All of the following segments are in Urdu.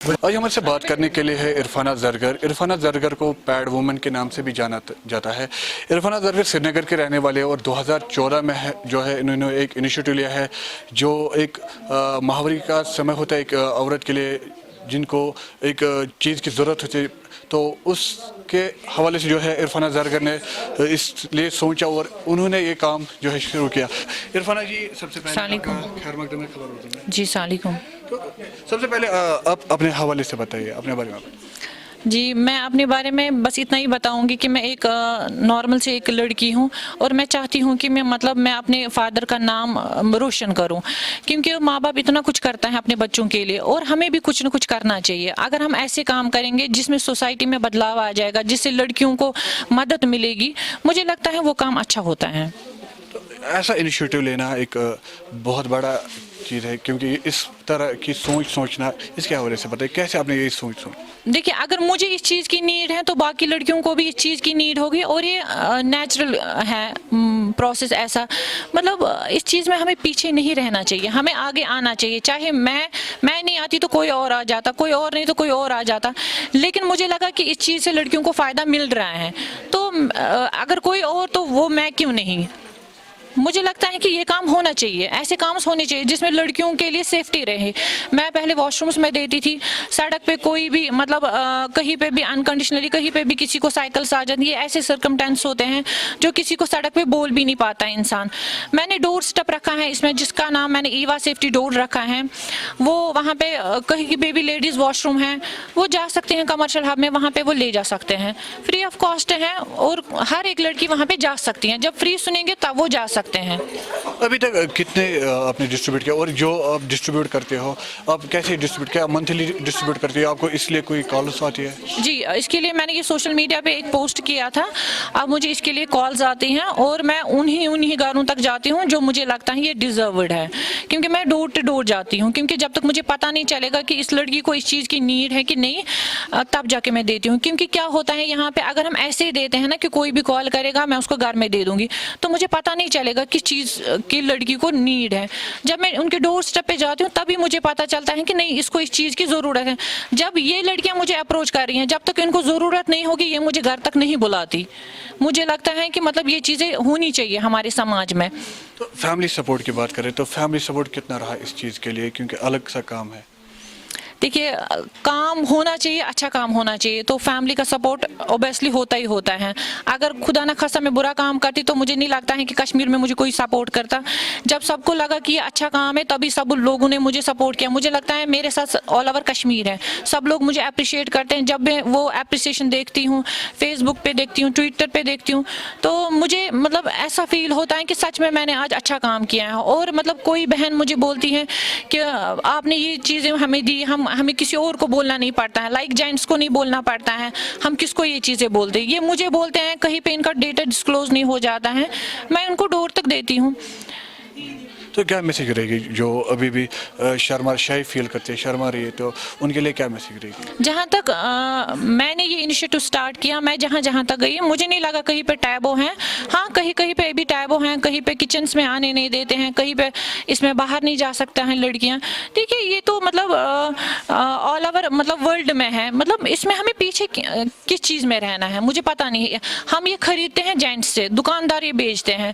آج ہمارے سے بات کرنے کے لیے ہے عرفانہ زرگر۔ عرفانہ زرگر کو پیڈ وومن کے نام سے بھی جانا جاتا ہے۔ عرفانہ زرگر سری نگر کے رہنے والے اور 2014 میں جو ہے انہوں نے ایک انیشیٹو لیا ہے جو ایک ماہواری کا سمے ہوتا ہے ایک عورت کے لیے جن کو ایک چیز کی ضرورت ہوتی ہے، تو اس کے حوالے سے جو ہے عرفانہ زرگر نے اس لیے سوچا اور انہوں نے یہ کام جو ہے شروع کیا۔ عرفانہ جی، سب سے پہلے خیر مقدم ہے خبر اردو میں۔ جی السلام علیکم۔ تو سب سے پہلے آپ اپنے حوالے سے بتائیے اپنے بارے میں۔ جی میں اپنے بارے میں بس اتنا ہی بتاؤں گی کہ میں ایک نارمل سے ایک لڑکی ہوں اور میں چاہتی ہوں کہ میں اپنے فادر کا نام روشن کروں، کیونکہ ماں باپ اتنا کچھ کرتا ہے اپنے بچوں کے لیے اور ہمیں بھی کچھ نہ کچھ کرنا چاہیے۔ اگر ہم ایسے کام کریں گے جس میں سوسائٹی میں بدلاؤ آ جائے گا، جس سے لڑکیوں کو مدد ملے گی، مجھے لگتا ہے وہ کام اچھا ہوتا ہے۔ ایسا انیشیٹو لینا ایک بہت بڑا چیز ہے، کیونکہ اس طرح کی سوچنا اس کے حوالے سے بتائیے کیسے آپ نے یہ سوچ دیکھیے، اگر مجھے اس چیز کی نیڈ ہے تو باقی لڑکیوں کو بھی اس چیز کی نیڈ ہوگی، اور یہ نیچرل ہے پروسیس ایسا۔ اس چیز میں ہمیں پیچھے نہیں رہنا چاہیے، ہمیں آگے آنا چاہیے۔ چاہے میں نہیں آتی تو کوئی اور آ جاتا، کوئی اور نہیں تو کوئی اور آ جاتا، لیکن مجھے لگا کہ اس چیز سے لڑکیوں کو فائدہ مل رہا ہے، تو اگر کوئی اور تو وہ میں کیوں نہیں۔ مجھے لگتا ہے کہ یہ کام ہونا چاہیے، ایسے کام ہونے چاہیے جس میں لڑکیوں کے لیے سیفٹی رہے۔ میں پہلے واش رومز میں دیتی تھی، سڑک پہ کوئی بھی کہیں پہ بھی انکنڈیشنلی کہیں پہ بھی کسی کو سائیکلس آ جاتی ہے، ایسے سرکمٹینس ہوتے ہیں جو کسی کو سڑک پہ بول بھی نہیں پاتا ہے انسان۔ میں نے ڈور سٹپ رکھا ہے اس میں، جس کا نام میں نے ایوا سیفٹی ڈور رکھا ہے۔ وہ وہاں پہ کہیں پہ بھی لیڈیز واش روم ہیں، وہ جا سکتے ہیں کمرشل ہب میں، وہاں پہ وہ لے جا سکتے ہیں، فری آف کاسٹ ہے، اور ہر ایک لڑکی وہاں پہ جا سکتی ہیں۔ جب فری سنیں گے تب وہ جا سکتے ہیں۔ ابھی تک کتنے آپ نے ڈسٹریبیوٹ کیا، اور جو آپ ڈسٹریبیوٹ کرتے ہو آپ کیسے ڈسٹریبیوٹ کیا؟ منتھلی ڈسٹریبیوٹ کرتے ہو؟ آپ کو اس لیے کوئی کالس آتی ہے؟ جی، اس کے لیے میں نے یہ سوشل میڈیا پہ ایک پوسٹ کیا تھا، اب مجھے اس کے لیے کالز آتی ہیں اور میں انہی گھروں تک جاتی ہوں جو مجھے لگتا ہے یہ ڈیزروڈ ہے، کیونکہ میں ڈور ٹو ڈور جاتی ہوں، کیونکہ جب تک مجھے پتہ نہیں چلے گا کہ اس لڑکی کو اس چیز کی نیڈ ہے کہ نہیں، تب جا کے میں دیتی ہوں۔ کیونکہ کیا ہوتا ہے یہاں پہ، اگر ہم ایسے ہی دیتے ہیں نا کہ کوئی بھی کال کرے گا میں اس کو گھر میں دے دوں گی، تو مجھے پتہ نہیں چلے گا کس چیز کی لڑکی کو نیڈ ہے۔ جب میں ان کے ڈور سٹیپ پہ جاتی ہوں تبھی مجھے پتہ چلتا ہے کہ نہیں، اس کو اس چیز کی ضرورت ہے۔ جب یہ لڑکیاں مجھے اپروچ کر رہی ہیں، جب تک ان کو ضرورت نہیں ہوگی یہ مجھے گھر تک نہیں بلاتی۔ مجھے لگتا ہے کہ یہ چیزیں ہونی چاہیے ہمارے سماج میں۔ تو فیملی سپورٹ کی بات کریں تو فیملی سپورٹ کتنا رہا اس چیز کے لیے، کیونکہ الگ سا کام ہے؟ دیکھیے، کام ہونا چاہیے، اچھا کام ہونا چاہیے، تو فیملی کا سپورٹ اوبیسلی ہوتا ہی ہوتا ہے۔ اگر خدا نہ خواستہ میں برا کام کرتی تو مجھے نہیں لگتا ہے کہ کشمیر میں مجھے کوئی سپورٹ کرتا۔ جب سب کو لگا کہ یہ اچھا کام ہے تبھی سب لوگوں نے مجھے سپورٹ کیا۔ مجھے لگتا ہے میرے ساتھ آل اوور کشمیر ہے، سب لوگ مجھے اپریشیٹ کرتے ہیں۔ جب میں وہ اپریسیشن دیکھتی ہوں، فیس بک پہ دیکھتی ہوں، ٹویٹر پہ دیکھتی ہوں، تو مجھے ایسا فیل ہوتا ہے کہ سچ میں نے آج اچھا کام کیا ہے۔ اور کوئی بہن مجھے بولتی ہے کہ آپ نے یہ چیزیں ہمیں دی، ہمیں کسی اور کو بولنا نہیں پڑتا ہے، لائک جینٹس کو نہیں بولنا پڑتا ہے، ہم کس کو یہ چیزیں بولتے ہیں؟ یہ مجھے بولتے ہیں، کہیں پہ ان کا ڈیٹا ڈسکلوز نہیں ہو جاتا ہے، میں ان کو ڈور تک دیتی ہوں۔ تو کیا میسیج رہے گی جو ابھی بھی شائی فیل کرتے ہیں، شرما رہی ہے، تو ان کے لیے کیا میسیج رہے گی؟ جہاں تک میں نے یہ انیشیٹو سٹارٹ کیا، میں جہاں تک گئی مجھے نہیں لگا کہیں پہ ٹیبو ہیں۔ ہاں، کہیں پہ بھی ٹیبو ہیں، کہیں پہ کچنس میں آنے نہیں دیتے ہیں، کہیں پہ اس میں باہر نہیں جا سکتا ہیں لڑکیاں۔ دیکھیے، یہ تو آل اوور ورلڈ میں ہے، اس میں ہمیں پیچھے کس چیز میں رہنا ہے مجھے پتہ نہیں۔ ہم یہ خریدتے ہیں جینٹس سے، دکاندار یہ بیچتے ہیں،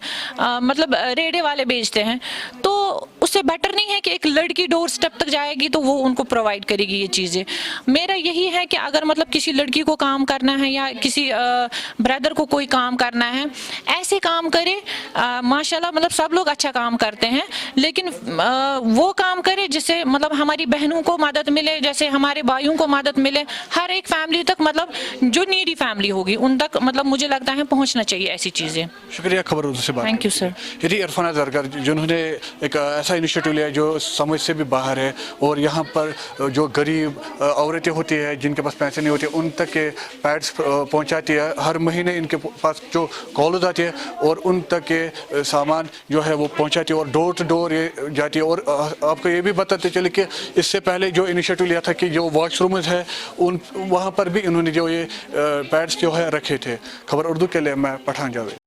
ریڑے والے بیچتے ہیں، تو اس سے بیٹر نہیں ہے کہ ایک لڑکی ڈور سٹیپ تک جائے گی تو وہ ان کو پرووائڈ کرے گی یہ چیزیں۔ میرا یہی ہے کہ اگر کسی لڑکی کو کام کرنا ہے یا کسی بردر کو کوئی کام کرنا ہے، ایسے کام کرے۔ ماشاءاللہ سب لوگ اچھا کام کرتے ہیں، لیکن وہ کام کرے جس سے ہماری بہنوں کو مدد ملے، جیسے ہمارے بھائیوں کو مدد ملے، ہر ایک فیملی تک جو نیڈی فیملی ہوگی ان تک مجھے لگتا ہے پہنچنا چاہیے ایسی چیزیں۔ شکریہ خبر اردو سے بات۔ Thank you sir. یہ عرفانہ زرگر جنہوں نے ایک ایسا انیشیٹو لیا جو سمجھ سے بھی باہر ہے، اور یہاں پر جو غریب عورتیں ہوتی ہیں جن کے پاس پیسے نہیں ہوتے ان تک کے پیڈس پہنچاتی ہے۔ ہر مہینے ان کے پاس جو کالز آتی ہے اور ان تک کے سامان جو ہے وہ پہنچاتی ہے، اور ڈور ٹو ڈور یہ جاتی ہے۔ اور آپ کو یہ بھی بتاتے چلے کہ اس سے پہلے جو انیشیٹو لیا تھا کہ جو واش رومز ہے وہاں پر بھی انہوں نے جو یہ پیڈس جو ہے رکھے تھے۔ خبر اردو کے لیے میں پٹھان جاوید۔